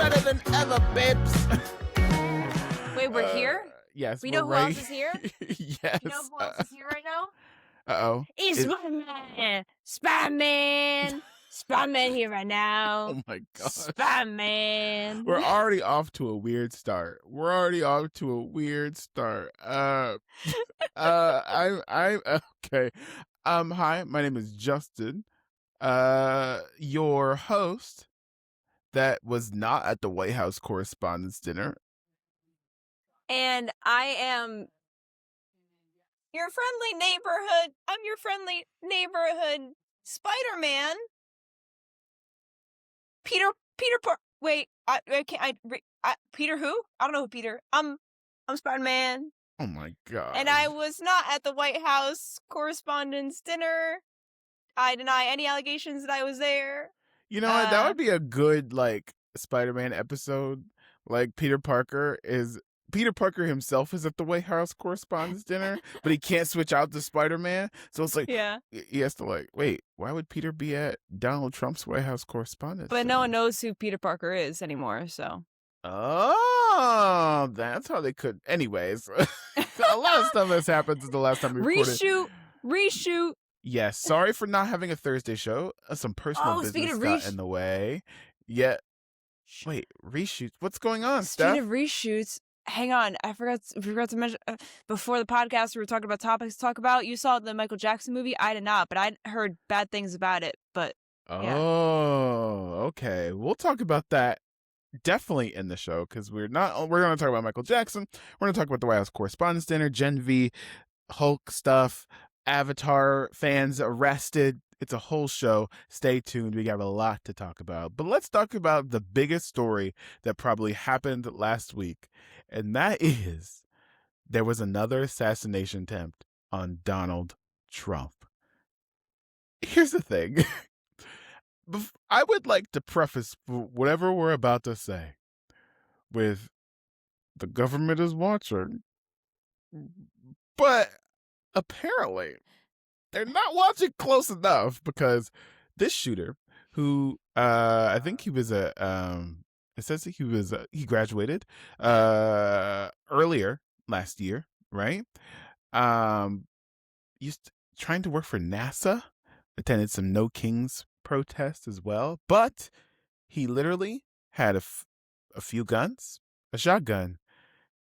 better than ever, babes. Wait, we're here? Yes, We we're know who right. else is here? Yes. You know who else is here right now? Uh-oh. It's Spider-Man! Spider-Man! Spider-Man here right now. Oh my God. Spider-Man. We're already off to a weird start. I'm okay. Hi, my name is Justin. Your host that was not at the White House Correspondents Dinner. And I am your friendly neighborhood. I'm your friendly neighborhood Spider-Man. Peter wait, Peter who? I don't know who Peter. I'm Spider-Man. Oh my God. And I was not at the White House Correspondents Dinner. I deny any allegations that I was there. You know what? That would be a good, like, Spider-Man episode. Like, Peter Parker himself is at the White House Correspondents Dinner, but he can't switch out to Spider-Man. So it's like, yeah, he has to, like, wait, why would Peter be at Donald Trump's White House Correspondents Dinner? But no one knows who Peter Parker is anymore, so. Oh, that's how they could. Anyways, a lot of stuff has happened since the last time we recorded. Reshoot. Yes, sorry for not having a Thursday show. Some personal business got in the way. Yeah. Wait, reshoots? What's going on, Steph? Speaking of reshoots, hang on. I forgot to mention before the podcast we were talking about topics to talk about. You saw the Michael Jackson movie. I did not, but I heard bad things about it. But yeah. Oh, okay. We'll talk about that definitely in the show because we're going to talk about Michael Jackson. We're going to talk about the White House Correspondents Dinner, Gen V, Hulk stuff, Avatar fans arrested. It's a whole show. Stay tuned. We have a lot to talk about. But let's talk about the biggest story that probably happened last week. And that is there was another assassination attempt on Donald Trump. Here's the thing. I would like to preface whatever we're about to say with the government is watching. But apparently they're not watching close enough because this shooter who I think he was it says he graduated earlier last year, right? Trying to work for NASA, attended some No Kings protests as well, but he literally had a few guns, a shotgun,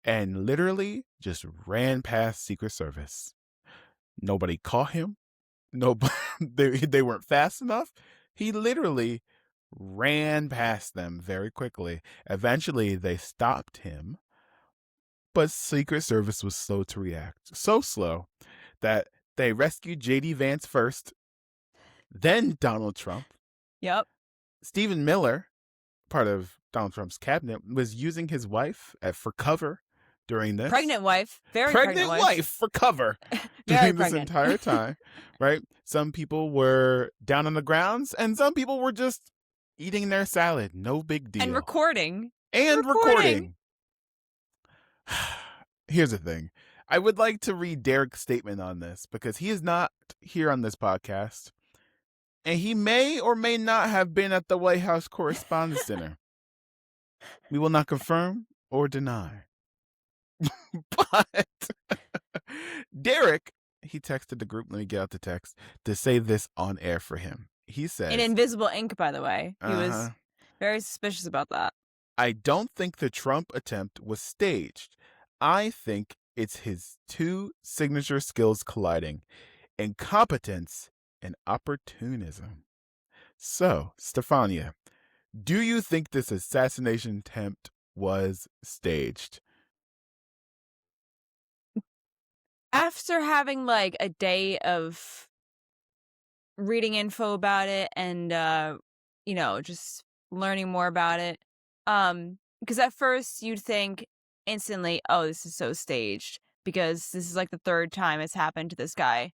and literally just ran past Secret Service. Nobody caught him. Nobody, they weren't fast enough. He literally ran past them very quickly. Eventually, they stopped him, but Secret Service was slow to react. So slow that they rescued J.D. Vance first, then Donald Trump. Yep. Stephen Miller, part of Donald Trump's cabinet, was using his wife for cover during this. Pregnant wife. Very pregnant wife for cover during this entire time, right? Some people were down on the grounds and some people were just eating their salad. No big deal. And recording. Recording. Here's the thing. I would like to read Derek's statement on this because he is not here on this podcast. And he may or may not have been at the White House Correspondents Dinner. We will not confirm or deny. But Derek, he texted the group, let me get out the text, to say this on air for him. He says... In invisible ink, by the way. He was very suspicious about that. I don't think the Trump attempt was staged. I think it's his two signature skills colliding. Incompetence and opportunism. So, Stefania, do you think this assassination attempt was staged? After having like a day of reading info about it and just learning more about it, because at first you'd think instantly, oh, this is so staged because this is like the third time it's happened to this guy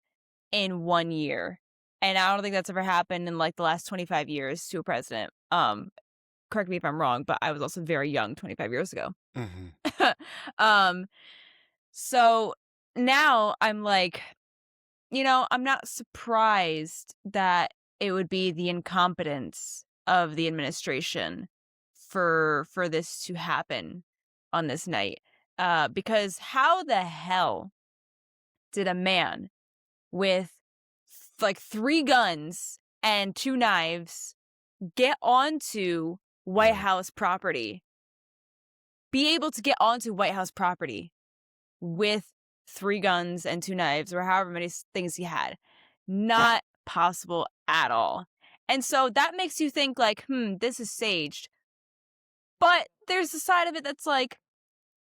in 1 year. And I don't think that's ever happened in like the last 25 years to a president. Correct me if I'm wrong, but I was also very young 25 years ago. Mm-hmm. So now I'm like, I'm not surprised that it would be the incompetence of the administration for this to happen on this night. Because how the hell did a man with like 3 guns and 2 knives get onto White House property? Be able to get onto White House property with 3 guns and 2 knives, or however many things he had. Not possible at all. And so that makes you think like, this is staged. But there's a side of it that's like,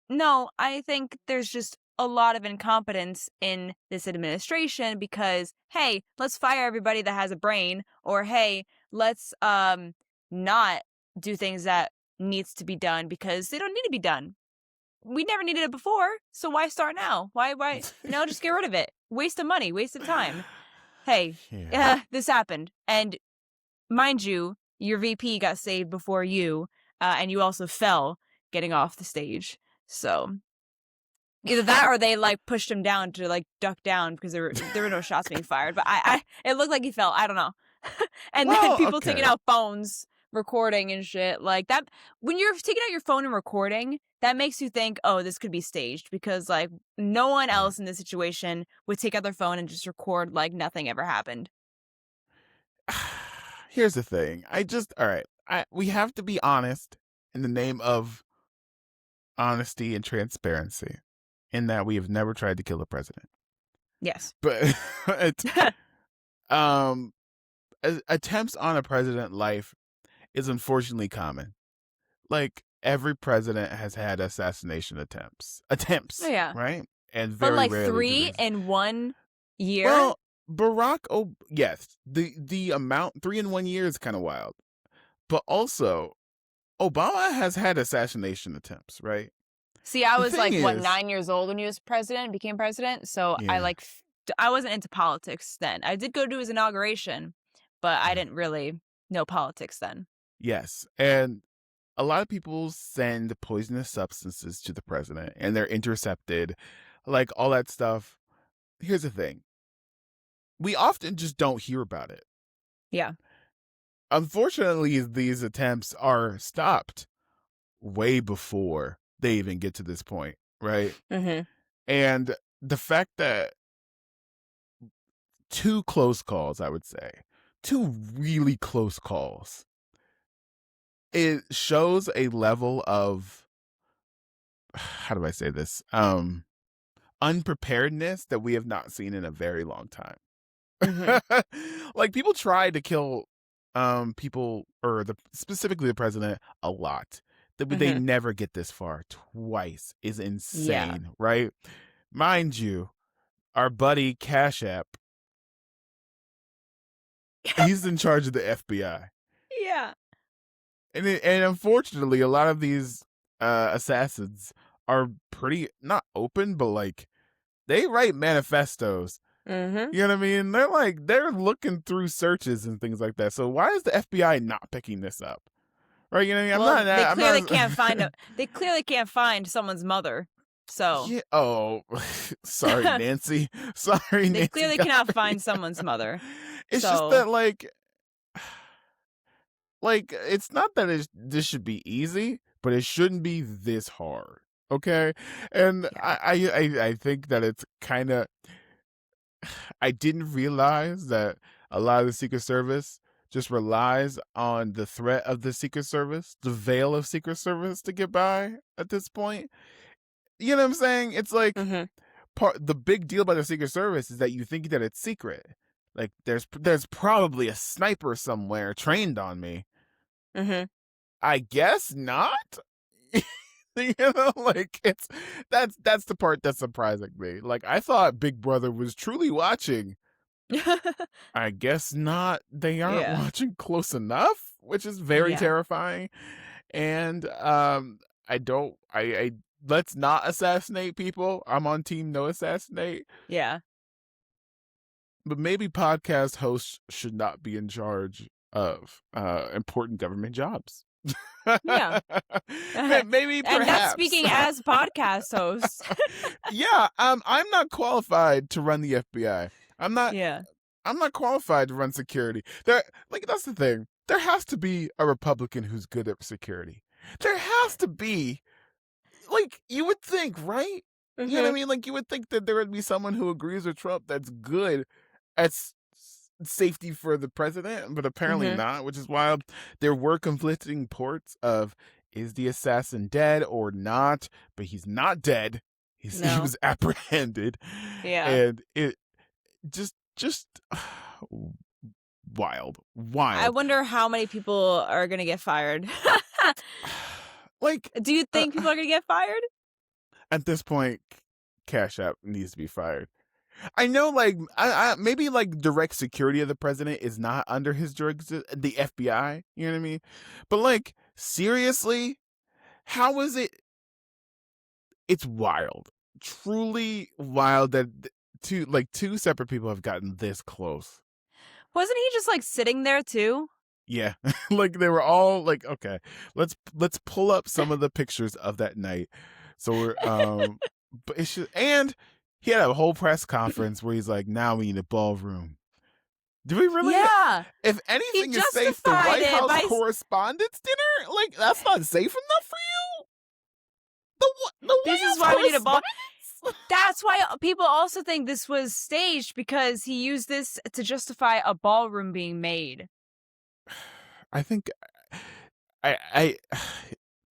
no, I think there's just a lot of incompetence in this administration because, hey, let's fire everybody that has a brain, or hey, let's not do things that needs to be done because they don't need to be done. We never needed it before, so why start now? Why just get rid of it. Waste of money, waste of time. Hey, this happened. And mind you, your VP got saved before you, and you also fell getting off the stage. So either that or they like pushed him down to like duck down because there were no shots being fired. But it looked like he fell. I don't know. And then people taking out phones, recording and shit like that. When you're taking out your phone and recording, that makes you think, oh, this could be staged, because like no one else in this situation would take out their phone and just record like nothing ever happened. Here's the thing. We have to be honest in the name of honesty and transparency, in that we have never tried to kill the president. Yes. But attempts on a president life is unfortunately common. Like, every president has had assassination attempts. Oh, yeah. Right? And very but like rarely 3 in 1 year? Well, yes. The amount 3 in 1 year is kind of wild. But also, Obama has had assassination attempts, right? See, I was like, 9 years old when he was became president. So I wasn't into politics then. I did go to his inauguration, but I didn't really know politics then. Yes. And a lot of people send poisonous substances to the president and they're intercepted, like all that stuff. Here's the thing. We often just don't hear about it. Yeah. Unfortunately, these attempts are stopped way before they even get to this point, right? Mm-hmm. And the fact that 2 close calls, I would say, 2 really close calls, it shows a level of, how do I say this? Unpreparedness that we have not seen in a very long time. Mm-hmm. Like, people try to kill people, or specifically the president, a lot. They never get this far. Twice is insane, right? Mind you, our buddy Cash App, he's in charge of the FBI. Yeah. And unfortunately, a lot of these assassins are pretty, not open, but like, they write manifestos. Mm-hmm. You know what I mean? They're looking through searches and things like that. So why is the FBI not picking this up? Right? You know what I mean? They clearly can't find someo's mother. So yeah. Oh, sorry, Nancy. Sorry, Nancy. They clearly cannot find someone's mother. It's just that like it's not that this should be easy, but it shouldn't be this hard. Okay, and I think that it's kind of. I didn't realize that a lot of the Secret Service just relies on the threat of the Secret Service, the veil of Secret Service, to get by at this point. You know what I'm saying? It's like the big deal about the Secret Service is that you think that it's secret. Like, there's probably a sniper somewhere trained on me. Mm-hmm. I guess not. You know, like, that's the part that's surprising me. Like, I thought Big Brother was truly watching. I guess not. They aren't watching close enough, which is very terrifying. And I let's not assassinate people. I'm on team no assassinate. Yeah. But maybe podcast hosts should not be in charge of important government jobs. Yeah. Maybe perhaps. And that's speaking as podcast hosts. Yeah, I'm not qualified to run the FBI. I'm not qualified to run security. That's the thing. There has to be a Republican who's good at security. There has to be. Like, you would think, right? You know what I Mhm. mean? Like, you would think that there would be someone who agrees with Trump that's good at safety for the president, but apparently Mhm. not, which is wild. There were conflicting reports of, is the assassin dead or not? But he's not dead. He No. was apprehended, Yeah. and it just wild, I wild. wonder how many people are gonna get fired. Like, Do you think people are gonna get fired? at this point, Cash App needs to be fired. I know, like, maybe like direct security of the president is not under his the FBI. You know what I mean? But like, seriously, how is it? It's wild, truly wild that two separate people have gotten this close. Wasn't he just, like, sitting there too? Yeah, like they were all like, okay, let's pull up some of the pictures of that night. So we're but it's just, and he had a whole press conference where he's like, now we need a ballroom. Do we really? Yeah. If He anything is safe, the justified White it House by Correspondents Dinner, like that's not safe enough for you. The this White is House why we need a ball. Correspondents. That's why people also think this was staged because he used this to justify a ballroom being made. I think I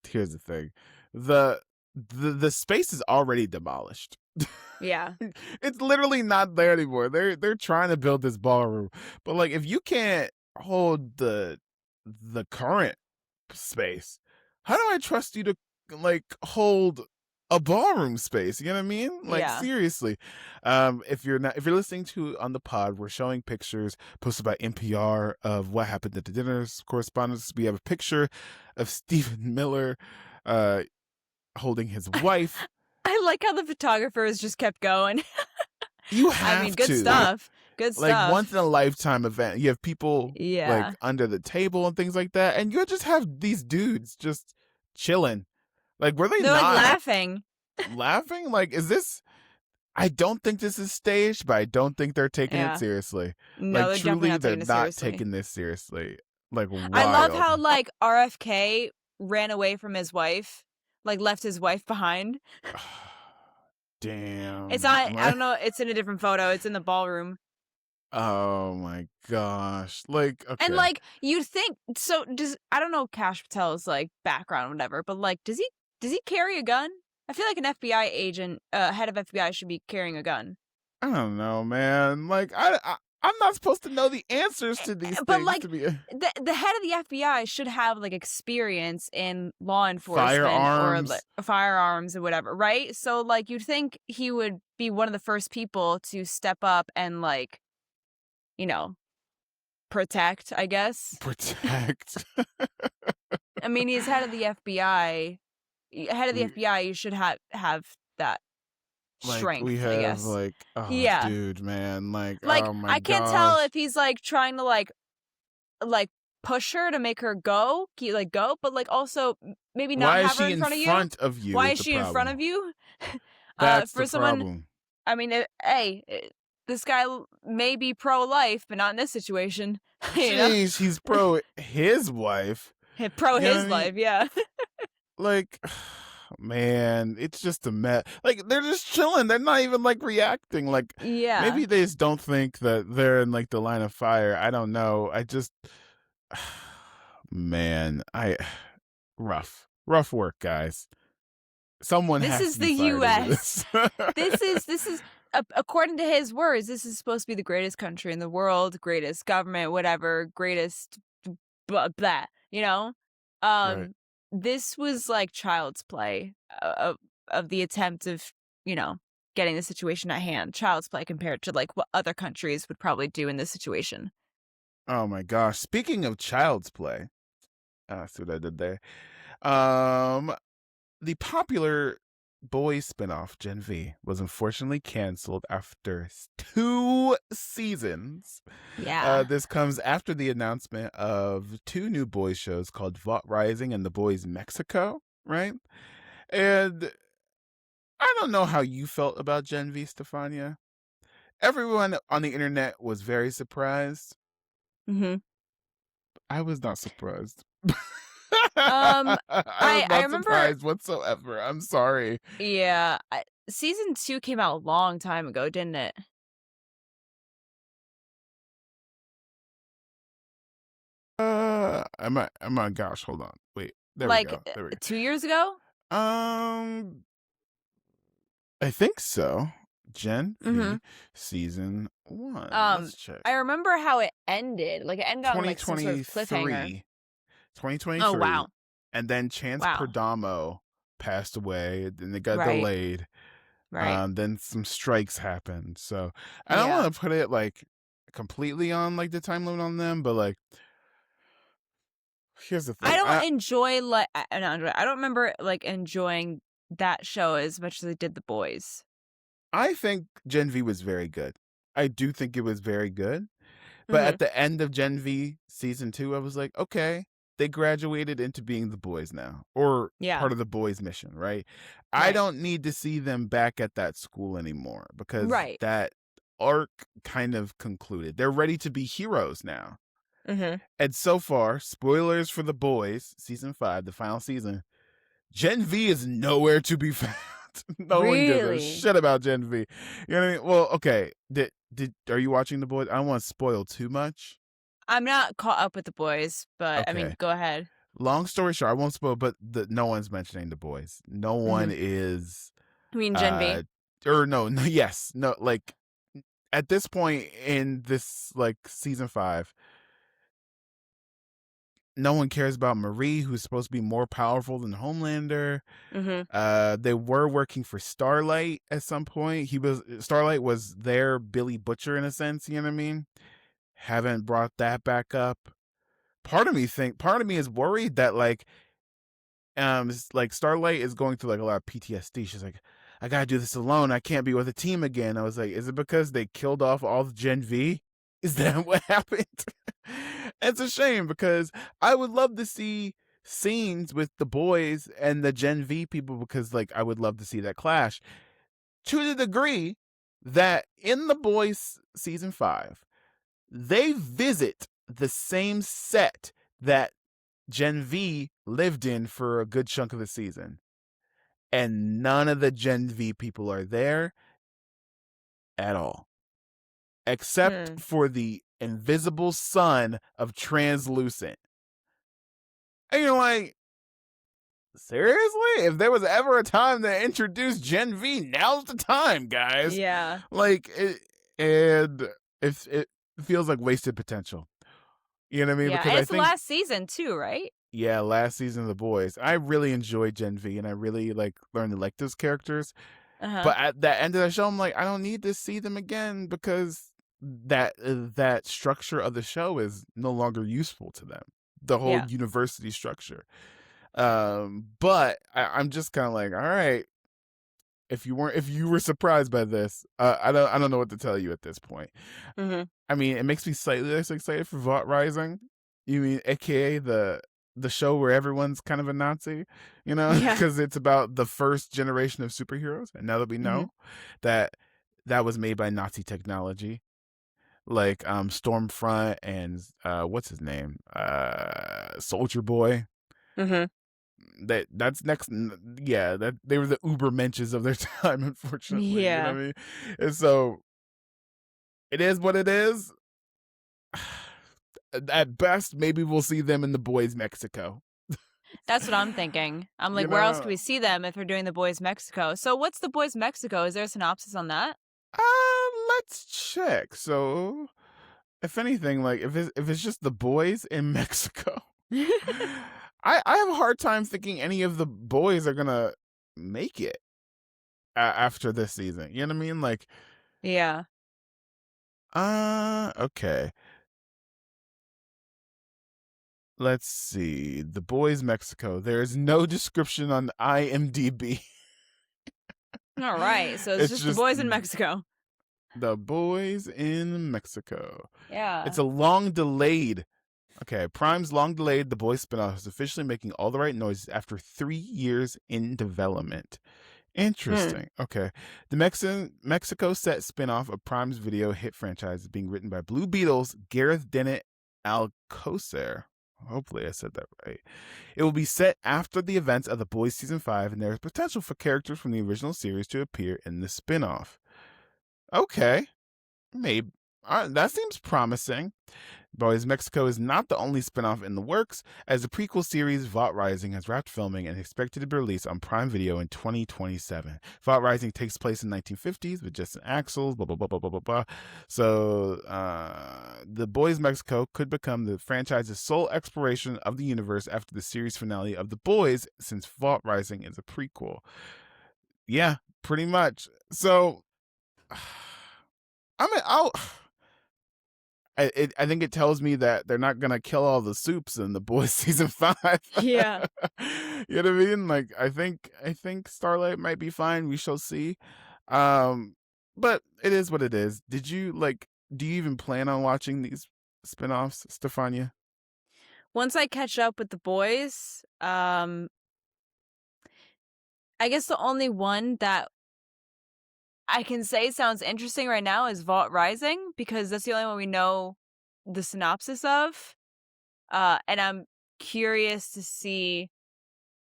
here's the thing. The space is already demolished. Yeah. It's literally not there anymore. They're trying to build this ballroom. But like if you can't hold the current space, how do I trust you to like hold a ballroom space? You know what I mean? Like Yeah. seriously. If you're listening to on the pod, we're showing pictures posted by NPR of what happened at the dinner's correspondence. We have a picture of Stephen Miller holding his wife. I like how the photographers just kept going. You I have mean, good to. stuff. Good Like stuff. once in a lifetime event. You have people like Yeah. under the table and things like that, and you just have these dudes just chilling. Like, were they They're like not laughing. laughing? Like, is this? I don't think this is staged, but I don't think they're taking it Yeah. seriously. No, Like, they're definitely truly, not they're taking it not seriously. taking this seriously. Like, I love wild. how like RFK ran away from his wife, like left his wife behind. Damn. It's not. I don't know. It's in a different photo. It's in the ballroom. Oh my gosh. Like, okay. And like you'd think. So does I don't know Cash Patel's like background, or whatever. But like, does he carry a gun? I feel like an FBI agent, head of FBI, should be carrying a gun. I don't know, man. Like, I'm not supposed to know the answers to these But things. like To be the head of the FBI should have like experience in law enforcement Firearms. or like, firearms or whatever, right? So like you'd think he would be one of the first people to step up and like, you know, protect, I guess. Protect. I mean, he's head of the FBI. Head of the FBI, you should have that Like strength, we I have guess. like, oh Yeah. dude, man. Like, Like oh my I can't tell gosh. if he's like trying to like push her to make her go, but like also maybe not Why is have her she in front of you. of you? Why is is the she in front problem. of you? That's For the someone, problem. I mean, this guy may be pro-life, but not in this situation. You know, Jeez, he's pro his wife. pro You know his what I mean? life, yeah. Like, man, it's just a mess. Like, they're just chilling. They're not even like reacting. Like, Yeah. maybe they just don't think that they're in like the line of fire. I don't know. I just, man, rough work, guys. Someone This has is to be the fired over U.S. this. This is according to his words, this is supposed to be the greatest country in the world, greatest government, whatever, greatest blah, you know? Right. This was like child's play of the attempt of, you know, getting the situation at hand. Child's play compared to like what other countries would probably do in this situation. Oh my gosh. Speaking of child's play, see what I did there. The popular boys spinoff Gen V was unfortunately canceled after 2 seasons. Yeah. This comes after the announcement of 2 new boys shows called Vault Rising and The Boys Mexico, right? And I don't know how you felt about Gen V, Stefania. Everyone on the internet was very surprised. Mm-hmm. I was not surprised. Um, I was I not remember. surprised whatsoever. I'm sorry. Yeah, season 2 came out a long time ago, didn't it? Gosh, hold on. Wait, there we Like, go. There we 2 years ago? go. I think so. Gen Mhm. V season 1. Um, Let's check. I remember how it ended. Like, it ended on, like, some sort of cliffhanger. 2023. Oh, 2023. wow. And then Chance Wow. Perdomo passed away and it got Right. delayed. Right. Then some strikes happened. So I don't Yeah. want to put it like completely on like the time limit on them, but like here's the I thing. don't enjoy, like I don't remember, like, enjoying that show as much as I did The Boys. I think Gen V was very good. I do think it was very good. But Mhm. at the end of Gen V season 2, I was like, okay, they graduated into being the boys now, or Yeah. part of the boys' mission, right? I Right. don't need to see them back at that school anymore because Right. that arc kind of concluded. They're ready to be heroes now. Mhm. And so far, spoilers for the boys, season 5, the final season, Gen V is nowhere to be found. No one gives a Really? shit about Gen V. You know what I mean? Well, okay. Are you watching the boys? I don't want to spoil too much. I'm not caught up with The Boys, but, I mean, Okay. go ahead. Long story short, I won't spoil, but no one's mentioning the boys. No one Mhm. is You mean Gen V? uh or no, yes. No, like at this point in this like season 5, no one cares about Marie, who's supposed to be more powerful than Homelander. Mhm. They were working for Starlight at some point. Starlight was their Billy Butcher in a sense, you know what I mean? Haven't brought that back up. Part of me is worried that like Starlight is going through like a lot of PTSD. She's like, I gotta do this alone. I can't be with a team again. I was like, is it because they killed off all the Gen V? Is that what happened? It's a shame because I would love to see scenes with the boys and the Gen V people because like I would love to see that clash to the degree that in the boys season 5, they visit the same set that Gen V lived in for a good chunk of the season. And none of the Gen V people are there at all, except Hmm. for the invisible son of Translucent. And you're like, seriously? If there was ever a time to introduce Gen V, now's the time, guys. Yeah. Like, and it feels like wasted potential. You know what I mean? Yeah, Because and I it's the think last season too, right? yeah, last season of The Boys, I really enjoyed Gen V, and I really like learned to like those characters. Uh-huh. But at the end of the show, I'm like, I don't need to see them again because that structure of the show is no longer useful to them. The whole Yeah. university structure. But I'm just kind of like, all right. If you were surprised by this, I don't know what to tell you at this point. Mhm. I mean, it makes me slightly less excited for Vought Rising. You mean, aka the show where everyone's kind of a Nazi, you know, Yeah. because it's about the first generation of superheroes, and now that we Mhm. know that that was made by Nazi technology, like Stormfront and what's his name, Soldier Boy. Mhm. That's next. Yeah, that they were the uber mentions of their time, unfortunately. You know Yeah. what I mean? And so it is what it is. At best, maybe we'll see them in the boys Mexico. That's what I'm thinking. I'm You like, where else could know, we see them if they're doing The Boys Mexico? So what's The Boys Mexico? Is there a synopsis on that? let's check. So, if anything, like if it's just the boys in Mexico, I have a hard time thinking any of the boys are gonna make it after this season. You know what I mean? Like, Yeah. okay. Let's see. The Boys Mexico. There is no description on IMDb. All right. So it's It's just The just Boys in Mexico. The Boys in Mexico. It's Yeah. a long delayed. Okay, Prime's long delayed The Boys spinoff is officially making all the right noises after 3 years in development. Hmm. Interesting. Okay. The Mexico set spinoff of Prime's video hit franchise is being written by Blue Beetle's Gareth Dennett Alcocer. Hopefully I said that right. It will be set after the events of The Boys Season 5, and there is potential for characters from the original series to appear in the spin-off. Okay. Maybe. That seems promising. Boys Mexico is not the only spinoff in the works, as the prequel series Vault Rising has wrapped filming and is expected to be released on Prime Video in 2027. Vault Rising takes place in the 1950s with Justin Axel, blah, blah, blah, blah, blah, blah, blah. So, The Boys Mexico could become the franchise's sole exploration of the universe after the series finale of The Boys, since Vault Rising is a prequel. Yeah, pretty much. So, I think it tells me that they're not gonna kill all the soups in The Boys Season 5. Yeah. You know what I mean? Like, I think Starlight might be fine. We shall see. But it is what it is. Do you even plan on watching these spinoffs, Stefania? Once I catch up with The Boys, I guess the only one that I can say sounds interesting right now is Vault Rising, because that's the only one we know the synopsis of. And I'm curious to see,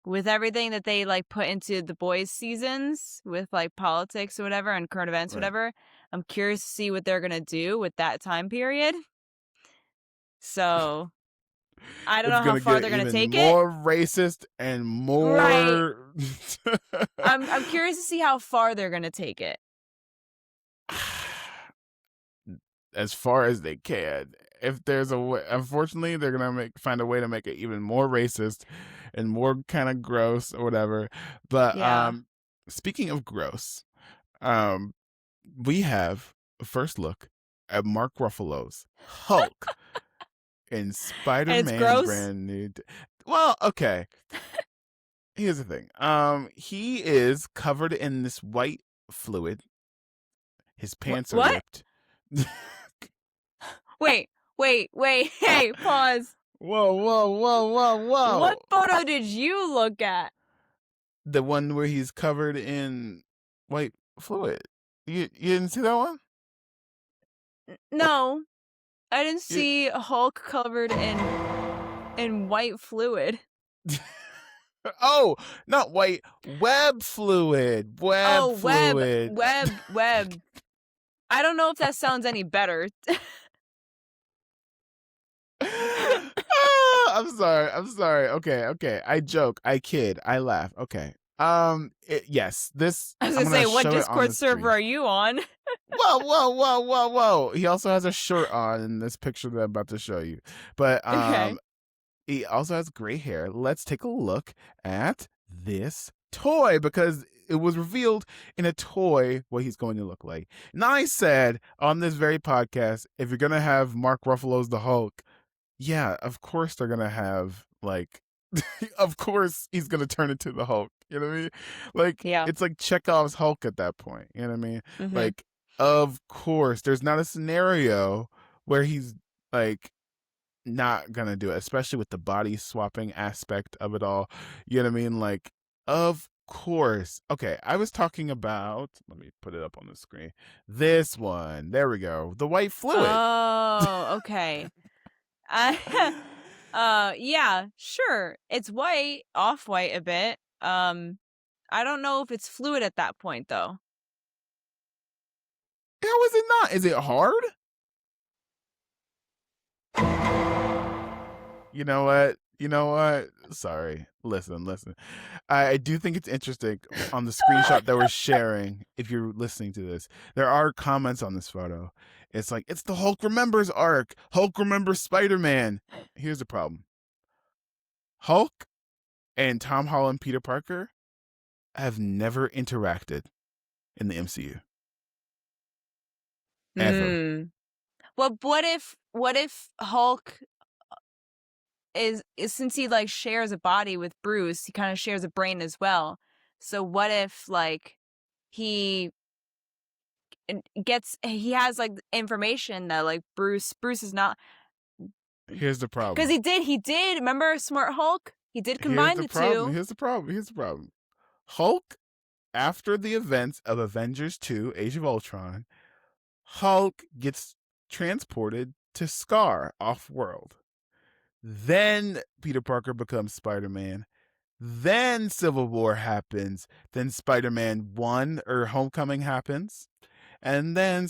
with everything that they like put into The Boys seasons with like politics or whatever and current events, Right. whatever, I'm curious to see what they're gonna do with that time period. So I don't It's know how gonna far get they're gonna even take it. more racist and Right. more. I'm curious to see how far they're gonna take it. As far as they can. If there's a way, unfortunately, they're gonna find a way to make it even more racist and more kind of gross or whatever. But Yeah. speaking of gross, we have a first look at Mark Ruffalo's Hulk in And it's Spider-Man gross. brand new. Well, okay. Here's the thing. He is covered in this white fluid. His pants are What? ripped. Wait. Hey, pause. Whoa. What photo did you look at? The one where he's covered in white fluid. You didn't see that one? No, I didn't You, see a Hulk covered in white fluid. oh, not white. Web fluid. Oh, Fluid. web. I don't know if that sounds any better. I'm sorry. Okay. I joke. I kid. I laugh. Okay. Yes. This. I was I'm gonna say, gonna what show it on Discord the server screen. are you on? Whoa. He also has a shirt on in this picture that I'm about to show you. But Okay. he also has gray hair. Let's take a look at this toy, because it was revealed in a toy what he's going to look like. And I said on this very podcast, if you're gonna have Mark Ruffalo's the Hulk, yeah, of course they're gonna have like of course he's gonna turn into the Hulk. You know what I mean? Like, Yeah. it's like Chekhov's Hulk at that point. You know what I mean? Mm-hmm. Like, of course, there's not a scenario where he's like not gonna do it, especially with the body swapping aspect of it all. You know what I mean? Like, of course. Okay, I was talking about, let me put it up on the screen. This one. There we go. The white fluid. Oh, okay. Yeah, sure. It's white, off-white a bit. I don't know if it's fluid at that point though. How is it not? Is it hard? You know what? Sorry. Listen. I do think it's interesting on the screenshot that we're sharing. If you're listening to this, there are comments on this photo. It's like, it's the Hulk Remembers arc. Hulk remembers Spider-Man. Here's the problem. Hulk and Tom Holland, Peter Parker have never interacted in the MCU. Ever. Well, what if Hulk is since he like shares a body with Bruce, he kind of shares a brain as well. So what if like he he has like information that like Bruce is not, Here's the problem. because he did remember Smart Hulk, he did combine the two. Here's the problem. Hulk, after the events of Avengers 2 Age of Ultron, Hulk gets transported to Scar off-world. Then Peter Parker becomes Spider-Man. Then Civil War happens. Then Spider-Man 1 or Homecoming happens. And then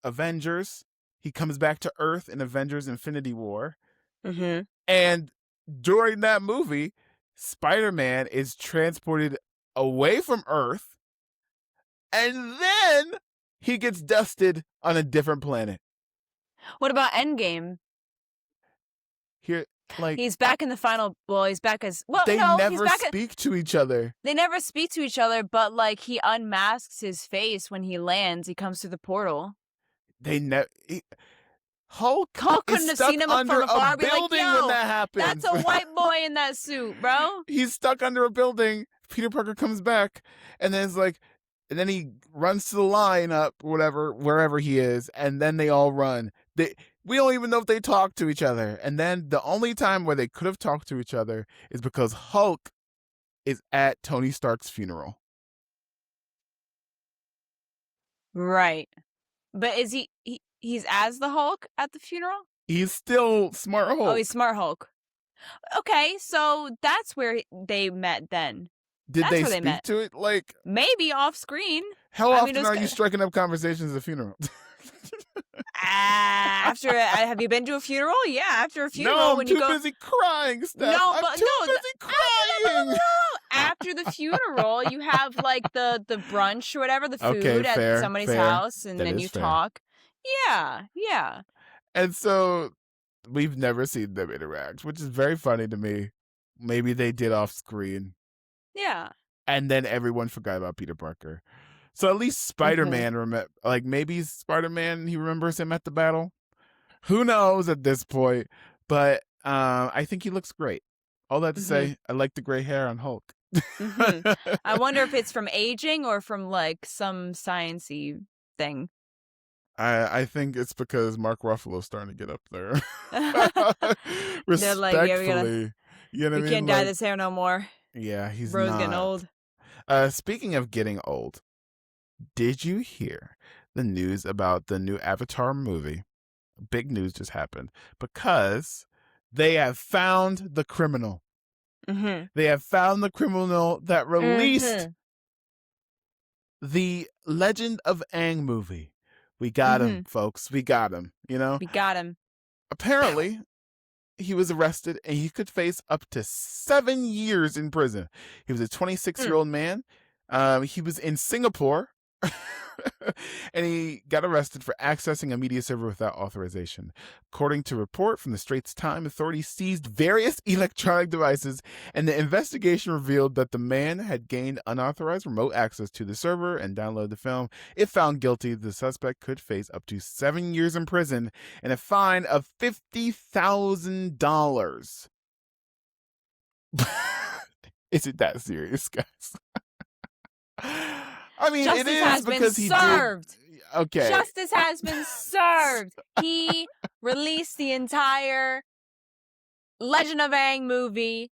Avengers. He comes back to Earth in Avengers Infinity War. Mm-hmm. And during that movie, Spider-Man is transported away from Earth. And then he gets dusted on a different planet. What about Endgame? Here, like, he's back in the final. Well, he's back as well. they no, never he's back speak to each other. They never speak to each other, but like he unmasks his face when he lands. He comes through the portal. They never. Hulk couldn't is have stuck seen him under from afar. a Be like, building yo, when that happens. that's a white boy in that suit, bro. He's stuck under a building. Peter Parker comes back, and then it's like, and then he runs to the line up, whatever, wherever he is, and then they all run. We don't even know if they talk to each other. And then the only time where they could have talked to each other is because Hulk is at Tony Stark's funeral. Right. But is he's as the Hulk at the funeral? He's still Smart Hulk. Oh, he's Smart Hulk. Okay, so that's where they met then. Did That's they where they speak met. to it? Like, maybe off screen. how often are you striking up conversations at a funeral? After have you been to a funeral? Yeah, after a funeral. No, I'm when too you go... busy crying, Steph. No, I'm but too no, busy crying. No. After the funeral, you have like the brunch or whatever, the food Okay, at fair, somebody's fair. house, and That then is you fair. talk. Yeah. And so we've never seen them interact, which is very funny to me. Maybe they did off screen. Yeah. And then everyone forgot about Peter Parker. So at least Spider-Man, like maybe Spider-Man, he remembers him at the battle. Who knows at this point? But I think he looks great. All that to say, I like the gray hair on Hulk. I wonder if it's from aging or from like some sciencey thing. I think it's because Mark Ruffalo's starting to get up there. They're like, yeah, you know what I mean? can't dye this hair no more. Yeah, he's Bro's not. getting old. Speaking of getting old, did you hear the news about the new Avatar movie? Big news just happened because they have found the criminal. They have found the criminal that released the Legend of Aang movie. We got him, folks. We got him, you know? We got him. Apparently, he was arrested and he could face up to 7 years in prison. He was a 26-year-old man. He was in Singapore and he got arrested for accessing a media server without authorization. According to a report from the Straits Times, authorities seized various electronic devices, and the investigation revealed that the man had gained unauthorized remote access to the server and downloaded the film. If found guilty, the suspect could face up to 7 years in prison and a fine of $50,000. Is it that serious, guys? I mean, Justice it is has because been he served. did. Okay. Justice has been served. He released the entire Legend of Aang movie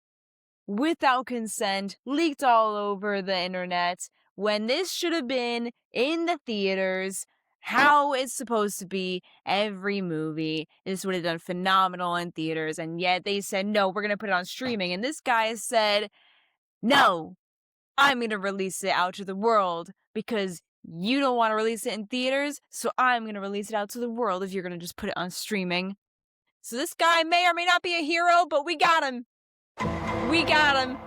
without consent, leaked all over the internet, when this should have been in the theaters, how it's supposed to be every movie. This would have done phenomenal in theaters, and yet they said, no, we're going to put it on streaming. And this guy said, no, I'm going to release it out to the world because you don't want to release it in theaters, so I'm going to release it out to the world if you're going to just put it on streaming. So this guy may or may not be a hero, but we got him. We got him.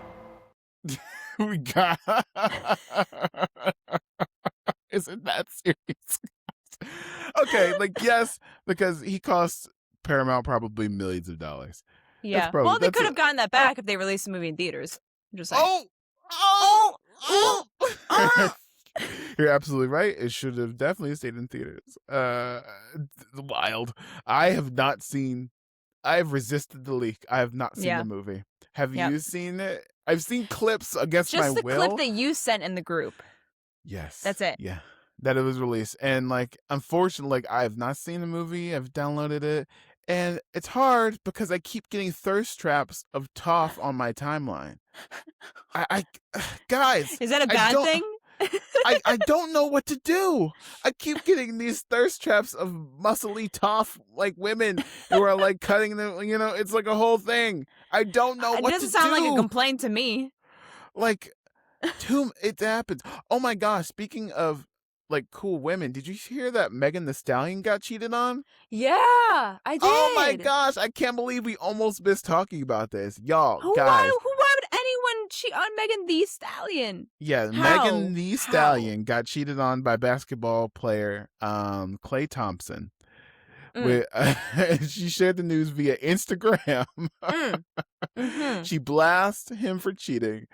We got Isn't that serious? Okay, like, yes, because he costs Paramount probably millions of dollars. Yeah. Well, they could have gotten that back if they released the movie in theaters. I'm just saying. You're absolutely right. It should have definitely stayed in theaters. Wild. I've resisted the leak. I have not seen the movie. Have you seen it? I've seen clips against my will. Just the clip that you sent in the group. Yes. That's it. Yeah. That it was released. And like, unfortunately, like, I have not seen the movie. I've downloaded it. And it's hard because I keep getting thirst traps of Toph on my timeline. I guys. Is that a bad thing? I don't know what to do. I keep getting these thirst traps of muscly, tough, like, women who are, like, cutting them, it's like a whole thing. I don't know It what to doesn't sound like a do. complaint to me. Like, it happens. Oh my gosh, speaking of, like, cool women, did you hear that Megan Thee Stallion got cheated on? Yeah, I did. Oh my gosh, I can't believe we almost missed talking about this. Y'all, guys. Why would anyone cheat on Megan Thee Stallion? Yeah, How? Megan Thee Stallion got cheated on by basketball player Klay Thompson. With, she shared the news via Instagram. She blasted him for cheating.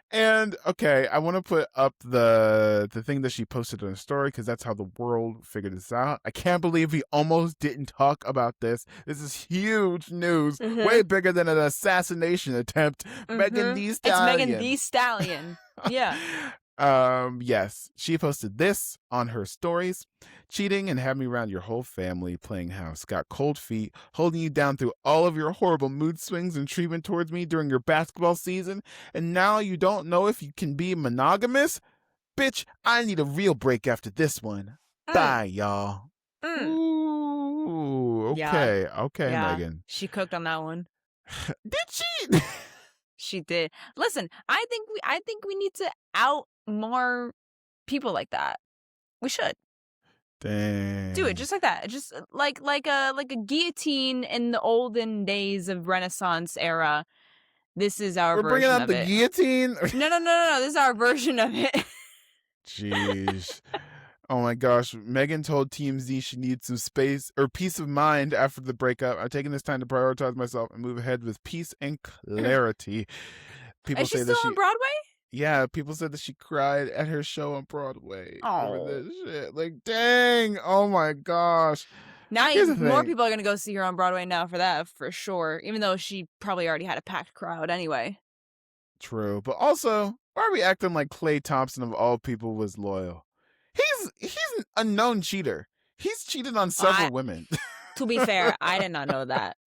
And okay, I want to put up the thing that she posted on a story because that's how the world figured this out. I can't believe we almost didn't talk about this. This is huge news, way bigger than an assassination attempt. Megan Thee Stallion. It's Megan Thee Stallion. Yeah. Yes, she posted this on her stories. Cheating and having me around your whole family playing house. Got cold feet, holding you down through all of your horrible mood swings and treatment towards me during your basketball season. And now you don't know if you can be monogamous? Bitch, I need a real break after this one. Bye, y'all. Ooh, okay. Yeah. Okay, Yeah. Megan. She cooked on that one. Did she? She did. Listen, I think we need to out more people like that. We should. Dang. Do it just like that. Just like a guillotine in the olden days of Renaissance era. This is our We're version bringing out of the it. guillotine? No. This is our version of it. Jeez. Oh my gosh. Megan told TMZ she needs some space or peace of mind after the breakup. I'm taking this time to prioritize myself and move ahead with peace and clarity. People Is she say still that on Broadway? Yeah, people said that she cried at her show on Broadway over Oh. this shit. Like, dang. Oh my gosh. Now Here's the more thing. people are going to go see her on Broadway now for that, for sure. Even though she probably already had a packed crowd anyway. True. But also, why are we acting like Klay Thompson of all people was loyal? He's an unknown cheater. He's cheated on several women. To be fair, I did not know that.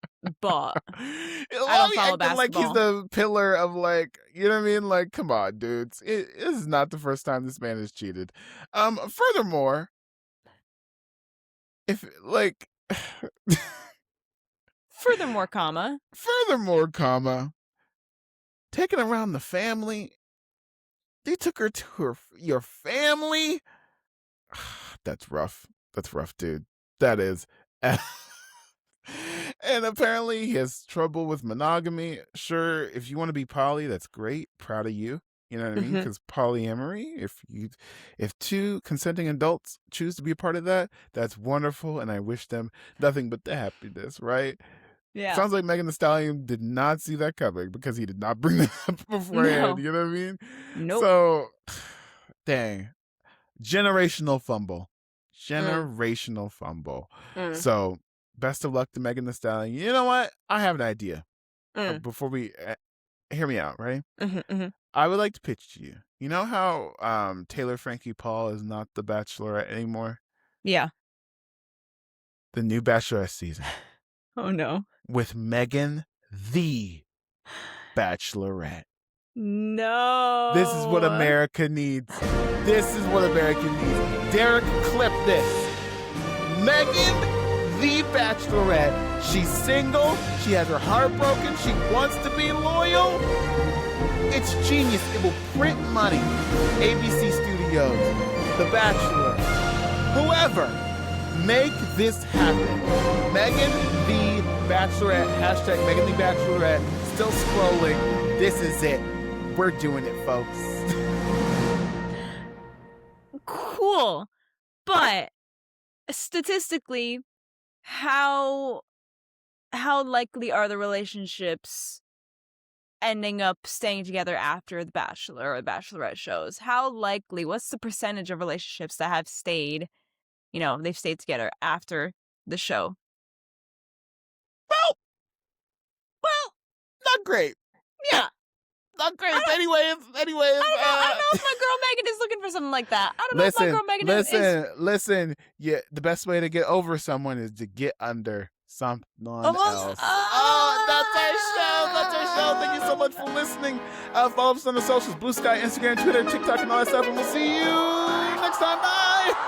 But I don't follow acting like he's basketball. the pillar of, like, you know what I mean? Like, come on, dudes. This is not the first time this man has cheated. Furthermore, if, like... Furthermore, comma, taking around the family. They took her to your family? That's rough. That's rough, dude. That is. And apparently he has trouble with monogamy. Sure, if you want to be poly, that's great. Proud of you. You know what I mean? Because polyamory, if two consenting adults choose to be a part of that, that's wonderful. And I wish them nothing but the happiness, right? yeah. Sounds like Megan Thee Stallion did not see that coming because he did not bring that up beforehand. No. You know what I mean? Nope. So, dang. Generational fumble. Generational fumble. So, best of luck to Megan Thee Stallion. You know what? I have an idea. Before we... hear me out, right? I would like to pitch to you. You know how Taylor Frankie Paul is not the Bachelorette anymore? Yeah. The new Bachelorette season. Oh, no. With Megan the Bachelorette. No. This is what America needs. This is what America needs. Derek, clip this. Megan the Bachelorette. She's single. She has her heart broken. She wants to be loyal. It's genius. It will print money. ABC Studios, The Bachelor, whoever, make this happen. Megan the Bachelorette. Hashtag Megan the Bachelorette. Still scrolling. This is it. We're doing it, folks. Cool. But statistically, how likely are the relationships ending up staying together after The Bachelor or The Bachelorette shows? How likely? What's the percentage of relationships that have stayed, they've stayed together after the show? Well, not great. Yeah. Not great. Anyways. I don't know if my girl Megan is looking for something like that. I don't know if my girl Megan is... Listen. Yeah, the best way to get over someone is to get under someone else. Oh, that's our show. our show. Thank you so much for listening. Follow us on the socials, Blue Sky, Instagram, Twitter, TikTok, and all that stuff. And we'll see you next time. Bye.